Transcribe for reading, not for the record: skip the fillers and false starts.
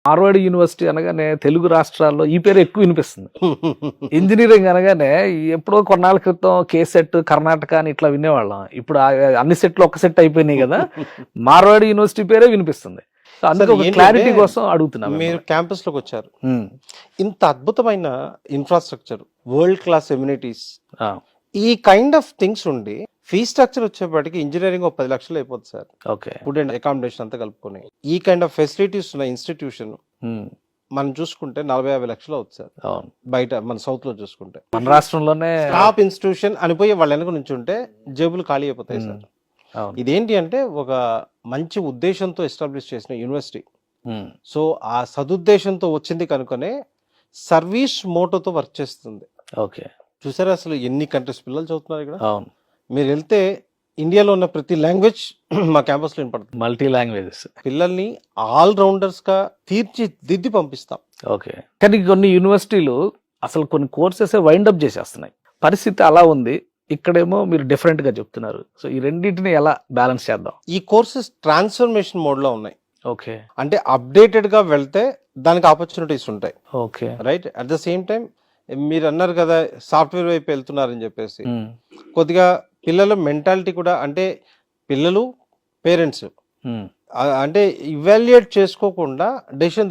Harvard university అనగానే తెలుగు రాష్ట్రాల్లో ఈ పేరు ఎక్కువ వినిపిస్తుంది. ఇంజనీరింగ్ అనగానే ఎప్పుడో కొన్నాళ్ళ క్రితం కేసెట్ కర్ణాటక అని ఇట్లా వినేవాళ్ళం. ఇప్పుడు అన్ని సెట్లు ఒక సెట్ అయిపోయినాయి కదా, మార్వాడి యూనివర్సిటీ పేరే వినిపిస్తుంది. సో అందుకే ఒక క్లారిటీ కోసం అడుగుతున్నాం. మీరు క్యాంపస్ లోకి వచ్చారు, ఇంత అద్భుతమైన ఇన్ఫ్రాస్ట్రక్చర్, వరల్డ్ క్లాస్ ఎమ్యూనిటీస్, ఈ కైండ్ ఆఫ్ థింగ్స్ ఉండి ఫీ స్ట్రక్చర్ వచ్చేప్పటికి ఇంజనీరింగ్ 10 లక్షలు అయిపోతుంది sir. Okay, food and accommodation అంతా కలుపుకొని ఈ కైండ్ ఆఫ్ ఫెసిలిటీస్ ఉన్న ఇన్స్టిట్యూషన్ మనం చూసుకుంటే 40-50 లక్షలు అవుతుంది సార్. బయట మన సౌత్ లో చూసుకుంటే, మన రాష్ట్రంలోనే టాప్ ఇన్స్టిట్యూషన్ అనిపోయి వాళ్ళ వెనక నుంచి ఉంటే జేబులు ఖాళీ అయిపోతాయి సార్. ఇదేంటి అంటే ఒక మంచి ఉద్దేశంతో ఎస్టాబ్లిష్ చేసిన యూనివర్సిటీ. సో ఆ సదుద్దేశంతో వచ్చింది కనుకనే సర్వీస్ మోటోతో వర్క్ చేస్తుంది. ఓకే, చూసారా అసలు ఎన్ని కంట్రీస్ పిల్లలు చదువుతున్నారు ఇక్కడ. అవును, మీరు వెళ్తే ఇండియాలో ఉన్న ప్రతి లాంగ్వేజ్ మా క్యాంపస్ లో వినపడుతుంది. Multi languages. పిల్లల్ని ఆల్ రౌండర్స్ గా తీర్చిదిద్ది పంపిస్తాం. ఓకే, కానీ కొన్ని యూనివర్సిటీలు అసలు కొన్ని కోర్సెస్ వైండప్ చేసేస్తున్నాయి. పరిస్థితి అలా ఉంది. ఇక్కడేమో మీరు డిఫరెంట్ గా చెప్తున్నారు. సో ఈ రెండింటిని ఎలా బ్యాలెన్స్ చేద్దాం? ఈ కోర్సెస్ ట్రాన్స్ఫర్మేషన్ మోడ్ లో ఉన్నాయి. ఓకే, అంటే అప్డేటెడ్ గా వెళ్తే దానికి ఆపర్చునిటీస్ ఉంటాయి. Okay, right. At the same time మీరు అన్నారు కదా సాఫ్ట్వేర్ వైపు వెళ్తున్నారని చెప్పేసి, కొద్దిగా పిల్లల మెంటాలిటీ కూడా, అంటే పిల్లలు పేరెంట్స్ అంటే ఇవాల్యుయేట్ చేసుకోకుండా డెసిషన్